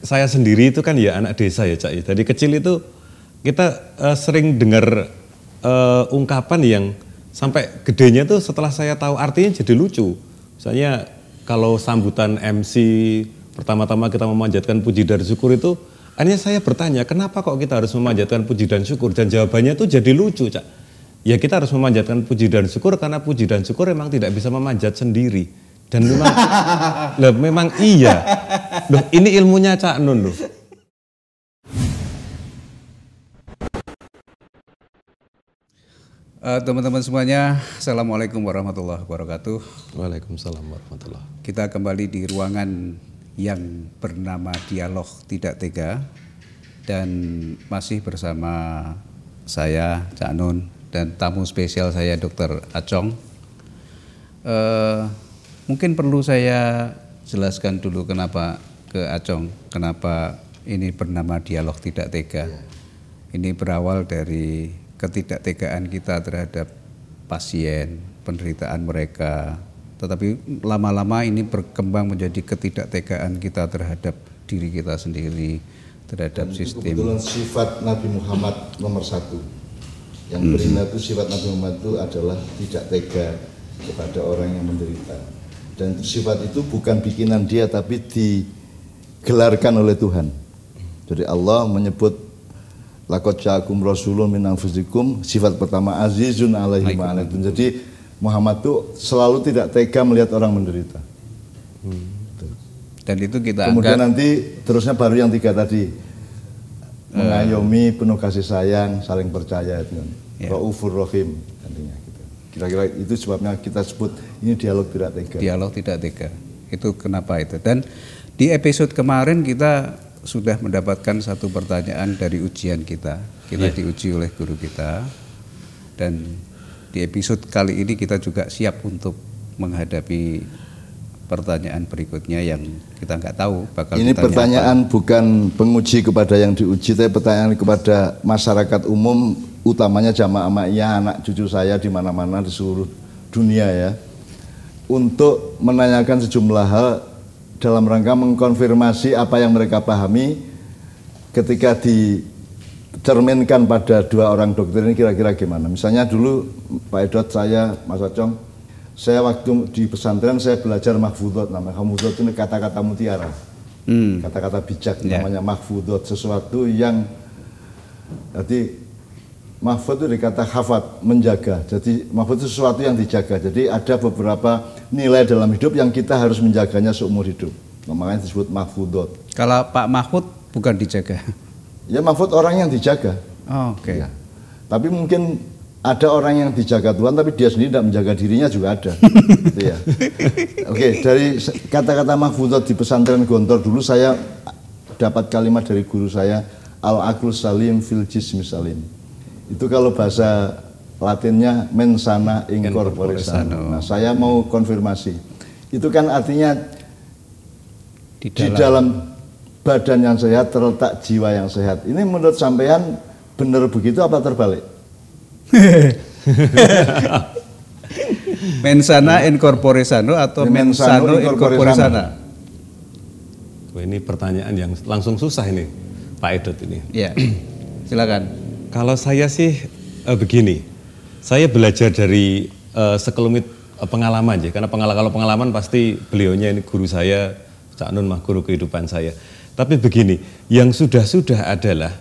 saya sendiri itu kan ya anak desa ya Cak. Dari kecil itu kita sering dengar ungkapan yang sampai gedenya tuh setelah saya tahu artinya jadi lucu. Misalnya kalau sambutan MC pertama-tama kita memanjatkan puji dan syukur itu, akhirnya saya bertanya kenapa kok kita harus memanjatkan puji dan syukur, dan jawabannya tuh jadi lucu Cak. Ya kita harus memanjatkan puji dan syukur karena puji dan syukur memang tidak bisa memanjat sendiri. Dan memang, memang iya. Loh, ini ilmunya Cak Nun loh. Teman-teman semuanya, Assalamualaikum warahmatullahi wabarakatuh. Waalaikumsalam warahmatullahi. Kita kembali di ruangan yang bernama Dialog Tidak Tega, dan masih bersama saya, Cak Nun, dan tamu spesial saya, Dr. Acong. Mungkin perlu saya jelaskan dulu kenapa ke Acong, kenapa ini bernama Dialog Tidak Tega. Ini berawal dari ketidaktegaan kita terhadap pasien, penderitaan mereka. Tetapi lama-lama ini berkembang menjadi ketidaktegaan kita terhadap diri kita sendiri, terhadap sistem. Kebetulan sifat Nabi Muhammad nomor 1. Yang beriman itu sifat Nabi Muhammad itu adalah tidak tega kepada orang yang menderita. Dan sifat itu bukan bikinan dia, tapi digelarkan oleh Tuhan. Jadi Allah menyebut laqad ja'akum rasulun min anfusikum, sifat pertama azizun alaihi ma anittum. Jadi Muhammad itu selalu tidak tega melihat orang menderita. Dan itu kita kemudian anggap, nanti terusnya baru yang 3 tadi, mengayomi, penuh kasih sayang, saling percaya itu kan. Raufur Rahim nantinya gitu. Kira-kira itu sebabnya kita sebut ini dialog tidak tega. Dialog tidak tega. Itu kenapa itu. Dan di episode kemarin kita sudah mendapatkan satu pertanyaan dari ujian kita. Kita diuji oleh guru kita, dan di episode kali ini kita juga siap untuk menghadapi pertanyaan berikutnya yang kita nggak tahu bakal ini pertanyaan apa. Bukan penguji kepada yang diuji, tapi pertanyaan kepada masyarakat umum, utamanya jamaah ma'iyah, anak cucu saya di mana-mana di seluruh dunia ya, untuk menanyakan sejumlah hal dalam rangka mengkonfirmasi apa yang mereka pahami ketika dicerminkan pada 2 orang dokter ini kira-kira gimana. Misalnya dulu Pak Edot, saya, Mas Acong, saya waktu di pesantren saya belajar mahfudot. Namanya mahfudot ini kata-kata mutiara, kata-kata bijak, namanya mahfudot, sesuatu yang jadi mahfud itu dikata hafat, menjaga. Jadi mahfud itu sesuatu yang dijaga. Jadi ada beberapa nilai dalam hidup yang kita harus menjaganya seumur hidup. Makanya disebut mahfudot. Kalau Pak Mahfud bukan dijaga. Ya mahfud orang yang dijaga. Oh, oke. Ya. Tapi mungkin ada orang yang dijaga Tuhan tapi dia sendiri tidak menjaga dirinya juga ada. Gitu ya. Oke, dari kata-kata mahfudot di pesantren Gontor dulu saya dapat kalimat dari guru saya, al-aqlu salim fil jismi salim. Itu kalau bahasa Latinnya mensana in corpore sano. Nah, saya mau konfirmasi. Itu kan artinya di dalam badan yang sehat terletak jiwa yang sehat. Ini menurut sampean benar begitu apa terbalik? Mensana in corpore sano atau mensano in corpore sana? Ini pertanyaan yang langsung susah ini Pak Edot ini. Ya, silakan. Kalau saya sih begini, saya belajar dari sekelumit pengalaman aja, karena kalau pengalaman pasti beliaunya ini guru saya, Cak Nun mah guru kehidupan saya. Tapi begini, yang sudah-sudah adalah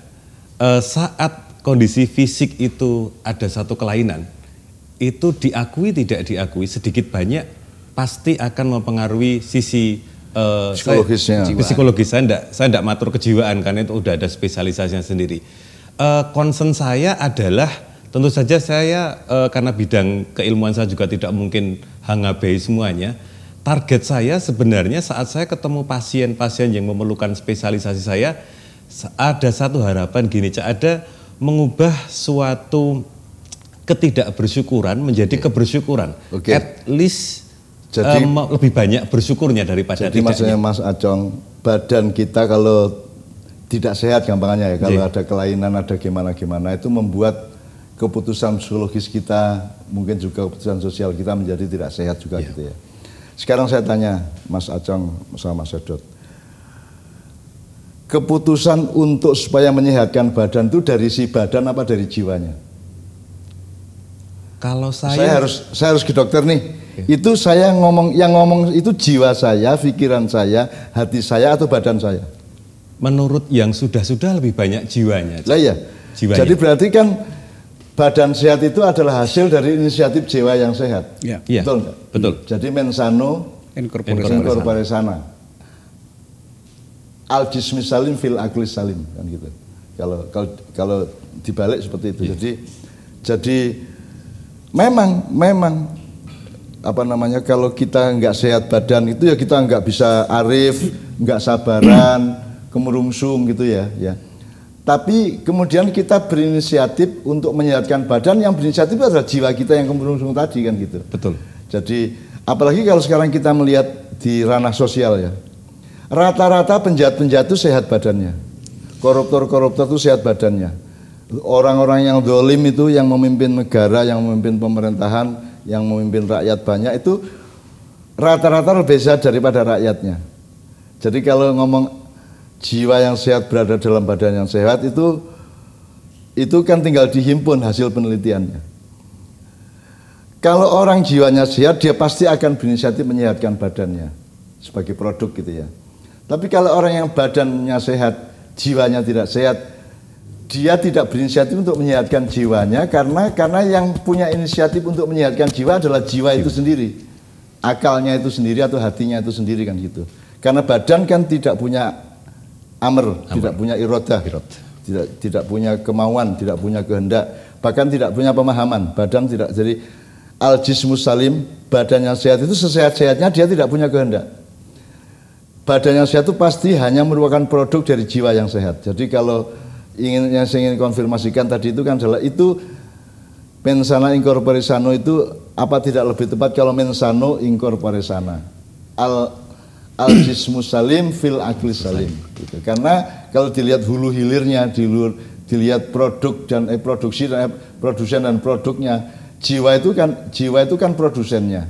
saat kondisi fisik itu ada satu kelainan, itu diakui tidak diakui sedikit banyak pasti akan mempengaruhi sisi psikologis. Saya enggak matur kejiwaan karena itu udah ada spesialisasinya sendiri. Concern saya adalah tentu saja saya karena bidang keilmuan saya juga tidak mungkin hangabai semuanya. Target saya sebenarnya saat saya ketemu pasien-pasien yang memerlukan spesialisasi saya, ada satu harapan gini, Cak, ada mengubah suatu ketidakbersyukuran menjadi kebersyukuran. At least jadi, lebih banyak bersyukurnya daripada jadi tidaknya. Maksudnya Mas Acong, badan kita kalau tidak sehat gampangannya ya, kalau ada kelainan, ada gimana-gimana, itu membuat keputusan psikologis kita, mungkin juga keputusan sosial kita menjadi tidak sehat juga gitu ya. Sekarang saya tanya Mas Acong sama Mas Edot, keputusan untuk supaya menyehatkan badan itu dari si badan apa dari jiwanya? Kalau saya harus ke dokter nih. Itu saya yang ngomong itu jiwa saya, pikiran saya, hati saya atau badan saya? menurut yang sudah lebih banyak jiwanya. Lah iya. Jiwanya. Jadi berarti kan badan sehat itu adalah hasil dari inisiatif jiwa yang sehat. Ya. Betul enggak? Betul. Jadi mensano incorpore sana. Al jismi salim fil akli salim kan gitu. Kalau dibalik seperti itu. Jadi memang apa namanya, kalau kita nggak sehat badan itu ya kita nggak bisa arif, nggak sabaran, kemurungsung gitu ya. Tapi kemudian kita berinisiatif untuk menyehatkan badan, yang berinisiatif adalah jiwa kita yang kemurungsung tadi kan gitu. Betul. Jadi apalagi kalau sekarang kita melihat di ranah sosial ya, rata-rata penjahat-penjahat itu sehat badannya, koruptor-koruptor itu sehat badannya, orang-orang yang zalim itu, yang memimpin negara, yang memimpin pemerintahan, yang memimpin rakyat banyak itu rata-rata lebih sehat daripada rakyatnya. Jadi kalau ngomong jiwa yang sehat berada dalam badan yang sehat itu kan tinggal dihimpun hasil penelitiannya. Kalau orang jiwanya sehat, dia pasti akan berinisiatif menyehatkan badannya sebagai produk gitu ya. Tapi kalau orang yang badannya sehat, jiwanya tidak sehat, dia tidak berinisiatif untuk menyehatkan jiwanya karena yang punya inisiatif untuk menyehatkan jiwa adalah jiwa itu sendiri, akalnya itu sendiri atau hatinya itu sendiri kan gitu. Karena badan kan tidak punya amr. Tidak punya irodah, tidak punya kemauan, tidak punya kehendak, bahkan tidak punya pemahaman. Badan tidak. Jadi al jismus salim, badan yang sehat itu sesehat-sehatnya dia tidak punya kehendak. Badan yang sehat itu pasti hanya merupakan produk dari jiwa yang sehat. Jadi kalau yang saya ingin konfirmasikan tadi itu kan adalah itu mensana incorpore sano itu apa tidak lebih tepat kalau mensano incorpore sana. Al jismus salim fil akli salim gitu. Karena kalau dilihat hulu hilirnya, dilihat produk dan produsen dan produknya, jiwa itu kan produsennya,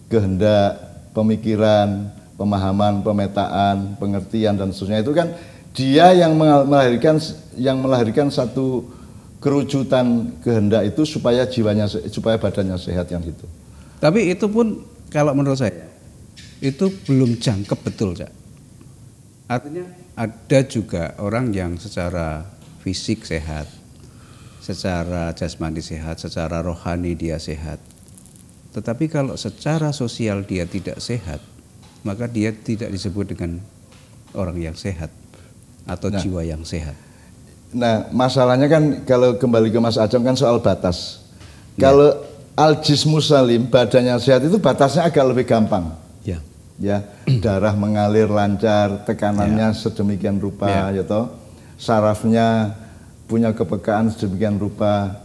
kehendak, pemikiran, pemahaman, pemetaan, pengertian dan seterusnya, itu kan dia yang melahirkan satu kerucutan kehendak itu supaya badannya sehat yang itu. Tapi itu pun kalau menurut saya itu belum jangkep betul, Cak. Artinya ada juga orang yang secara fisik sehat, secara jasmani sehat, secara rohani dia sehat. Tetapi kalau secara sosial dia tidak sehat, maka dia tidak disebut dengan orang yang sehat atau jiwa yang sehat. Nah, masalahnya kan kalau kembali ke Mas Acong kan soal batas. Kalau al-jismus salim, badannya sehat itu batasnya agak lebih gampang. Ya, darah mengalir lancar, tekanannya sedemikian rupa, ya toh, sarafnya punya kepekaan sedemikian rupa,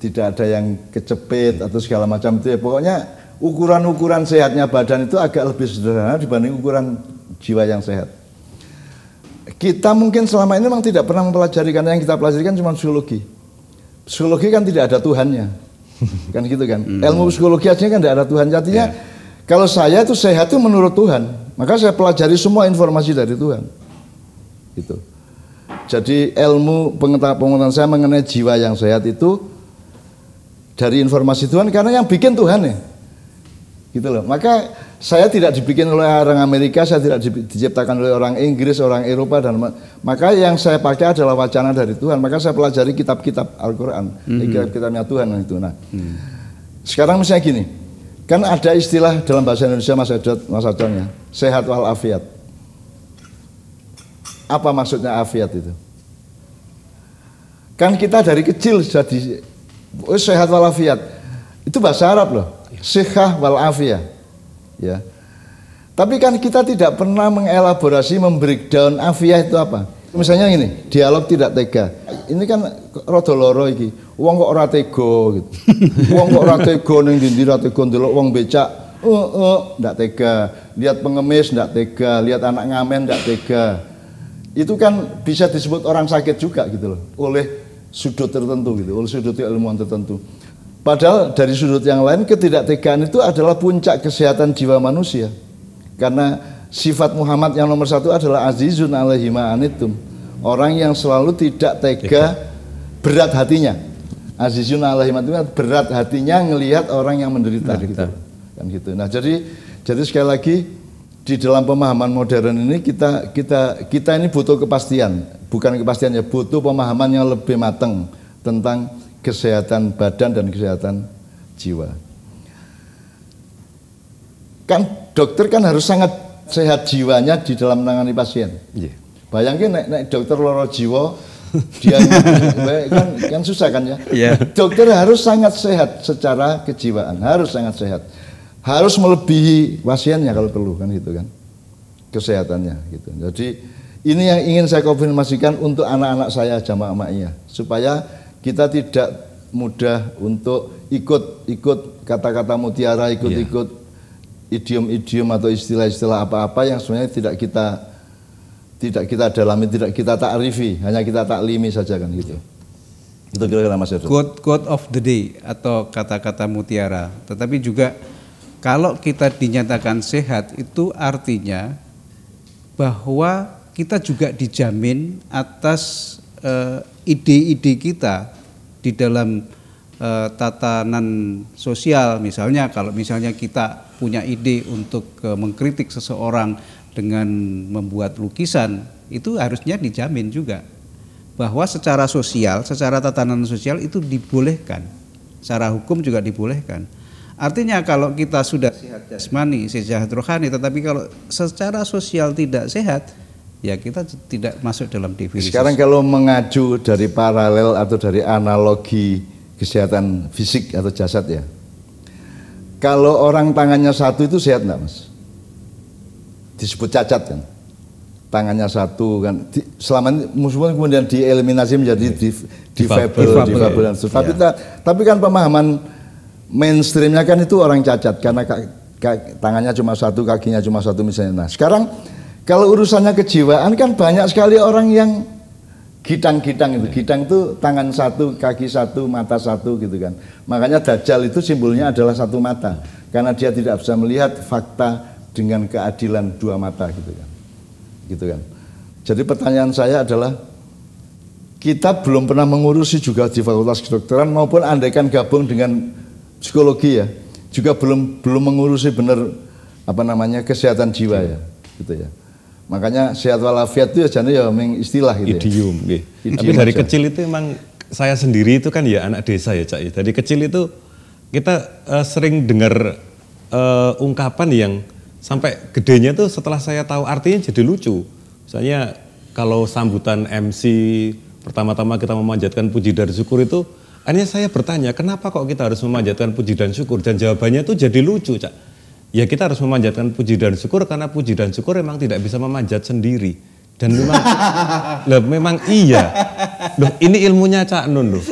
tidak ada yang kecepit atau segala macam itu ya. Pokoknya ukuran-ukuran sehatnya badan itu agak lebih sederhana dibanding ukuran jiwa yang sehat. Kita mungkin selama ini memang tidak pernah mempelajari, karena yang kita pelajari kan cuma psikologi. Psikologi kan tidak ada Tuhannya, kan gitu kan. Ilmu psikologi aja kan tidak ada Tuhan. Artinya kalau saya itu sehat itu menurut Tuhan, maka saya pelajari semua informasi dari Tuhan. Gitu. Jadi ilmu pengetahuan saya mengenai jiwa yang sehat itu dari informasi Tuhan, karena yang bikin Tuhan ya. Gitu loh. Maka saya tidak dibikin oleh orang Amerika, saya tidak diciptakan oleh orang Inggris, orang Eropa, dan maka yang saya pakai adalah wacana dari Tuhan. Maka saya pelajari kitab-kitab Al-Quran, kitab-kitabnya Tuhan itu. Nah, sekarang misalnya gini, kan ada istilah dalam bahasa Indonesia Mas Acong ya, sehat walafiat. Apa maksudnya afiat itu? Kan kita dari kecil jadi sehat walafiat. Itu bahasa Arab loh. Sihah walafiat. Ya. Tapi kan kita tidak pernah mengelaborasi, membreakdown afiat itu apa. Misalnya gini, dialog tidak tega. Ini kan rada loro iki. Wong kok ora tega gitu. Wong kok ora tega ning ndi ora tega ndelok wong becak, ndak tega. Lihat pengemis ndak tega, lihat anak ngamen ndak tega. Itu kan bisa disebut orang sakit juga gitu loh, oleh sudut tertentu gitu, oleh sudut ilmuwan tertentu. Padahal dari sudut yang lain, ketidaktegaan itu adalah puncak kesehatan jiwa manusia. Karena sifat Muhammad yang nomor satu adalah azizun alaihi ma anittum. Orang yang selalu tidak tega, berat hatinya. Azizun alaihi ma anittum, berat hatinya ngelihat orang yang menderita. Gitu. Kan gitu. Nah, jadi sekali lagi di dalam pemahaman modern ini kita ini butuh kepastian, bukan kepastian ya, butuh pemahaman yang lebih matang tentang kesehatan badan dan kesehatan jiwa. Kan dokter kan harus sangat sehat jiwanya di dalam menangani pasien. Yeah. Bayangin nek dokter loro jiwa dia kan susah kan ya. Yeah. Dokter harus sangat sehat secara kejiwaan, harus sangat sehat. Harus melebihi pasiennya kalau perlu kan gitu kan. Kesehatannya gitu. Jadi ini yang ingin saya konfirmasikan untuk anak-anak saya jamaah ma'iyah supaya kita tidak mudah untuk ikut kata-kata mutiara, ikut idiom-idiom atau istilah-istilah apa-apa yang sebenarnya tidak kita dalami, tidak kita takrifi, hanya kita taklimi saja kan gitu. Itu kira-kira Mas Edo. Quote of the day atau kata-kata mutiara. Tetapi juga kalau kita dinyatakan sehat itu artinya bahwa kita juga dijamin atas ide-ide kita di dalam tatanan sosial. Misalnya kalau misalnya kita punya ide untuk mengkritik seseorang dengan membuat lukisan, itu harusnya dijamin juga bahwa secara sosial, secara tatanan sosial itu dibolehkan, secara hukum juga dibolehkan. Artinya kalau kita sudah sehat jasmani, sehat rohani, tetapi kalau secara sosial tidak sehat, ya kita tidak masuk dalam definisi. Sekarang kalau mengacu dari paralel atau dari analogi kesehatan fisik atau jasad ya, kalau orang tangannya satu itu sehat enggak Mas? Disebut cacat kan, tangannya satu kan, selama ini musuhnya kemudian dieliminasi menjadi difabel. Tapi kan pemahaman mainstreamnya kan itu orang cacat karena tangannya cuma satu, kakinya cuma satu misalnya. Nah sekarang kalau urusannya kejiwaan kan banyak sekali orang yang gidang-gidang itu. Gidang itu tangan satu, kaki satu, mata satu gitu kan. Makanya Dajjal itu simbolnya adalah satu mata karena dia tidak bisa melihat fakta dengan keadilan dua mata gitu kan. Gitu kan. Jadi pertanyaan saya adalah kita belum pernah mengurusi juga di Fakultas Kedokteran maupun andaikan gabung dengan psikologi ya, juga belum mengurusi benar kesehatan jiwa ya, gitu ya. Makanya sehat walafiat itu ya jane ya istilah gitu. Idiom, ya. Tapi dari kecil itu emang saya sendiri itu kan ya anak desa ya Cak. Dari kecil itu kita sering dengar ungkapan yang sampai gedenya tuh setelah saya tahu artinya jadi lucu. Misalnya kalau sambutan MC pertama-tama kita memanjatkan puji dan syukur itu, akhirnya saya bertanya, kenapa kok kita harus memanjatkan puji dan syukur? Dan jawabannya itu jadi lucu, Cak. Ya kita harus memanjatkan puji dan syukur karena puji dan syukur memang tidak bisa memanjat sendiri. Dan memang iya. Loh, ini ilmunya Cak Nun loh.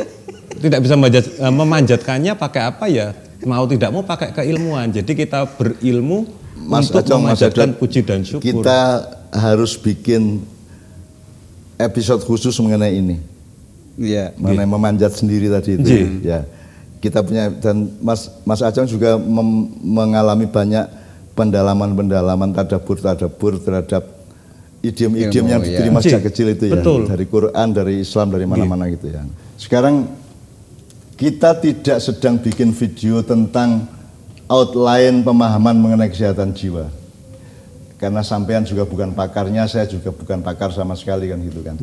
Tidak bisa memanjatkannya pakai apa ya? Mau tidak mau pakai keilmuan. Jadi kita berilmu untuk memanjatkan puji dan syukur. Kita harus bikin episode khusus mengenai ini. Ya, mengenai memanjat sendiri tadi itu. Ya, kita punya dan Mas Ajeng juga mengalami banyak pendalaman tadabur terhadap idiom-idiom yang diterima sejak kecil itu ya. Betul. Dari Quran, dari Islam, dari mana-mana gitu ya. Sekarang kita tidak sedang bikin video tentang outline pemahaman mengenai kesehatan jiwa. Karena sampean juga bukan pakarnya, saya juga bukan pakar sama sekali kan gitu kan.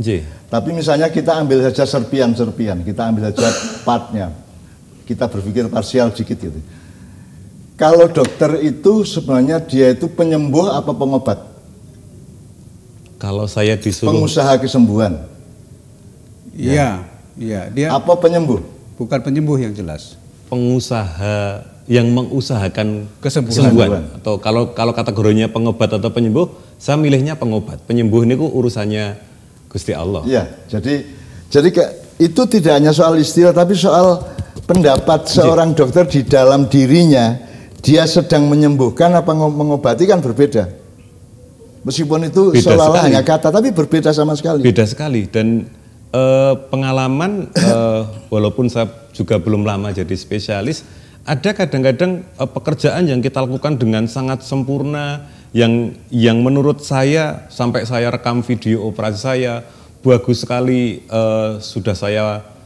Tapi misalnya kita ambil saja serpian, kita ambil saja partnya, kita berpikir parsial dikit gitu. Kalau dokter itu sebenarnya dia itu penyembuh apa pengobat? Kalau saya disuruh pengusaha kesembuhan. Iya, dia apa penyembuh? Bukan penyembuh yang jelas. Pengusaha yang mengusahakan kesembuhan. Atau kalau kategorinya pengobat atau penyembuh, saya milihnya pengobat. Penyembuh ini urusannya Gusti Allah. Iya, jadi itu tidak hanya soal istilah tapi soal pendapat seorang dokter di dalam dirinya, dia sedang menyembuhkan apa mengobati kan berbeda. Meskipun itu seolah-olah hanya kata tapi berbeda sama sekali. Beda sekali dan pengalaman walaupun saya juga belum lama jadi spesialis, ada kadang-kadang pekerjaan yang kita lakukan dengan sangat sempurna, yang menurut saya sampai saya rekam video operasi saya bagus sekali, sudah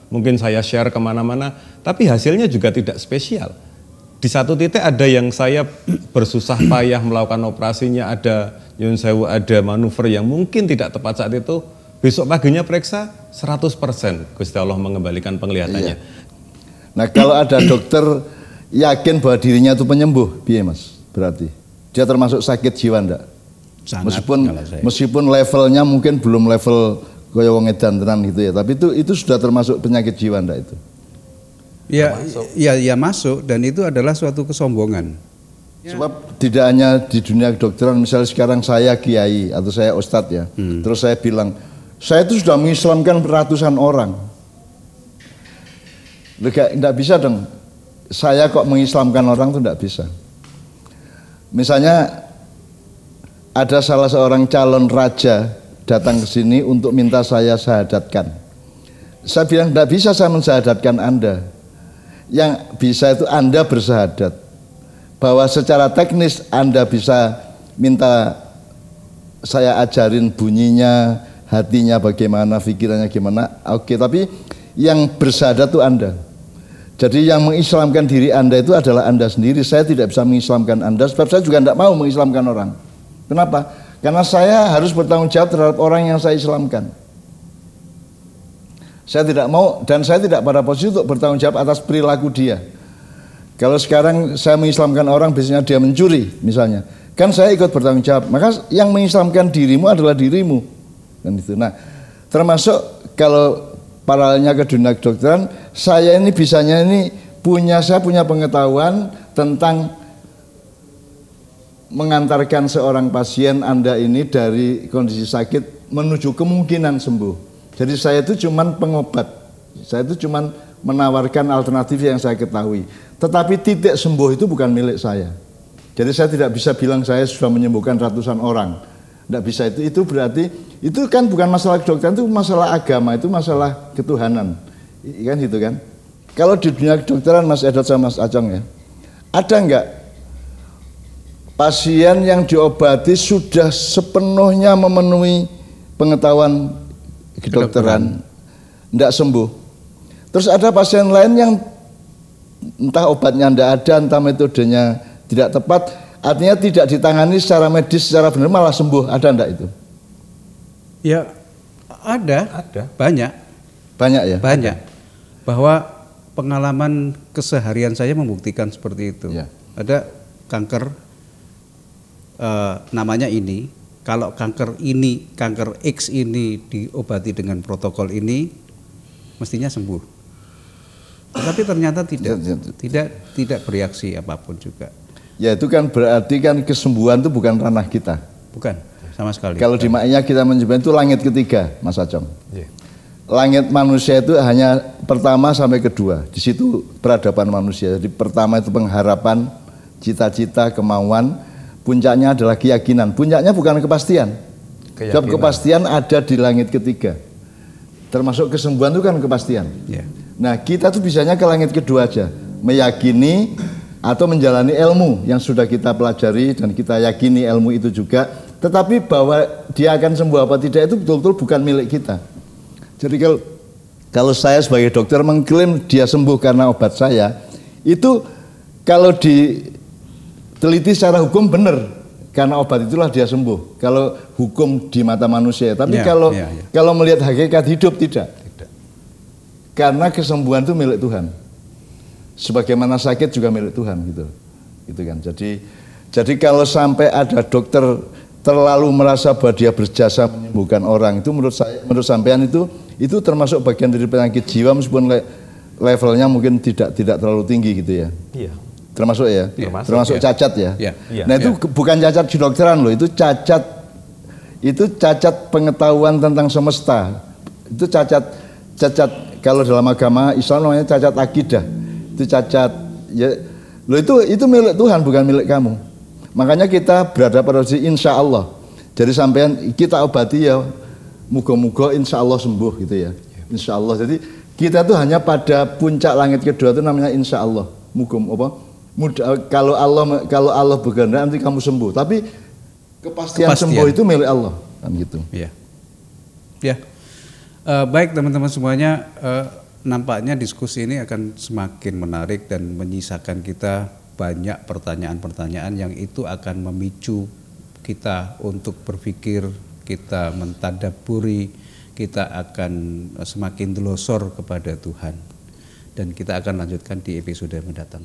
mungkin saya share kemana-mana, tapi hasilnya juga tidak spesial. Di satu titik ada yang saya bersusah payah melakukan operasinya, ada nyun sewu, ada manuver yang mungkin tidak tepat saat itu, besok paginya periksa 100% Gusti Allah mengembalikan penglihatannya. Nah kalau ada dokter yakin bahwa dirinya itu penyembuh, piye Mas? Berarti dia termasuk sakit jiwa enggak? Sangat, meskipun levelnya mungkin belum level kaya wong edan tenan gitu ya, tapi itu sudah termasuk penyakit jiwa enggak itu? Ya masuk, dan itu adalah suatu kesombongan. Sebab tidak hanya di dunia kedokteran, misalnya sekarang saya kiai atau saya ustadz ya, terus saya bilang, saya itu sudah mengislamkan ratusan orang. Enggak bisa dong, saya kok mengislamkan orang itu enggak bisa. Misalnya ada salah seorang calon raja datang ke sini untuk minta saya syahadatkan. Saya bilang tidak bisa saya mensyahadatkan Anda. Yang bisa itu Anda bersyahadat bahwa secara teknis Anda bisa minta saya ajarin bunyinya, hatinya bagaimana, pikirannya gimana. Oke, tapi yang bersyahadat itu Anda. Jadi yang mengislamkan diri Anda itu adalah Anda sendiri. Saya tidak bisa mengislamkan Anda, sebab saya juga tidak mau mengislamkan orang. Kenapa? Karena saya harus bertanggung jawab terhadap orang yang saya islamkan. Saya tidak mau, dan saya tidak pada posisi untuk bertanggung jawab atas perilaku dia. Kalau sekarang saya mengislamkan orang, biasanya dia mencuri misalnya, kan saya ikut bertanggung jawab. Maka yang mengislamkan dirimu adalah dirimu. Dan itu. Nah, termasuk kalau paralelnya ke dunia kedokteran, saya ini bisanya saya punya pengetahuan tentang mengantarkan seorang pasien Anda ini dari kondisi sakit menuju kemungkinan sembuh. Jadi saya itu cuman pengobat, saya itu cuman menawarkan alternatif yang saya ketahui. Tetapi titik sembuh itu bukan milik saya. Jadi saya tidak bisa bilang saya sudah menyembuhkan ratusan orang. Tidak bisa, itu berarti itu kan bukan masalah kedokteran, itu masalah agama, itu masalah ketuhanan, kan gitu kan. Kalau di dunia kedokteran Mas Edot sama Mas Acong ya, ada enggak pasien yang diobati sudah sepenuhnya memenuhi pengetahuan kedokteran, enggak sembuh. Terus ada pasien lain yang entah obatnya enggak ada, entah metodenya tidak tepat, artinya tidak ditangani secara medis secara benar malah sembuh. Ada enggak itu? Ya ada. Banyak ya. Banyak. Bahwa pengalaman keseharian saya membuktikan seperti itu. Ya. Ada kanker namanya ini. Kalau kanker X ini diobati dengan protokol ini, mestinya sembuh. Tapi ternyata tidak bereaksi apapun juga. Ya itu kan berarti kan kesembuhan itu bukan ranah kita. Bukan, sama sekali. Kalau di maknya kita menyebut itu langit ketiga, Mas Acong. Yeah. Langit manusia itu hanya pertama sampai kedua. Di situ peradaban manusia. Jadi pertama itu pengharapan, cita-cita, kemauan. Puncaknya adalah keyakinan. Puncaknya bukan kepastian. Sebab kepastian ada di langit ketiga. Termasuk kesembuhan itu kan kepastian. Yeah. Nah kita tuh bisanya ke langit kedua aja, meyakini atau menjalani ilmu yang sudah kita pelajari dan kita yakini ilmu itu juga. Tetapi bahwa dia akan sembuh apa tidak itu betul-betul bukan milik kita. Jadi kalau saya sebagai dokter mengklaim dia sembuh karena obat saya, itu kalau diteliti secara hukum benar, karena obat itulah dia sembuh. Kalau hukum di mata manusia, tapi kalau melihat hakikat hidup tidak. Karena kesembuhan itu milik Tuhan. Sebagaimana sakit juga milik Tuhan gitu kan. Jadi kalau sampai ada dokter terlalu merasa bahwa dia berjasa menyembuhkan orang, itu menurut sampean itu termasuk bagian dari penyakit jiwa, meskipun levelnya mungkin tidak terlalu tinggi gitu ya. Iya. Termasuk ya. Iya. Termasuk cacat ya. Iya. Nah itu bukan cacat di dokteran loh, itu cacat pengetahuan tentang semesta. Itu cacat kalau dalam agama Islam namanya cacat akidah. Itu cacat ya. Loh itu milik Tuhan, bukan milik kamu. Makanya kita berada pada posisi insya Allah. Jadi sampean kita obati ya, muga-muga insya Allah sembuh gitu ya. Insya Allah. Jadi kita tuh hanya pada puncak langit kedua itu namanya insya Allah. Kalau Allah berkehendak nanti kamu sembuh. Tapi Kepastian sembuh itu milik Allah, kan gitu. Ya, ya. Baik teman-teman semuanya, nampaknya diskusi ini akan semakin menarik dan menyisakan kita banyak pertanyaan-pertanyaan yang itu akan memicu kita untuk berpikir, kita mentadabburi, kita akan semakin delosor kepada Tuhan. Dan kita akan lanjutkan di episode mendatang.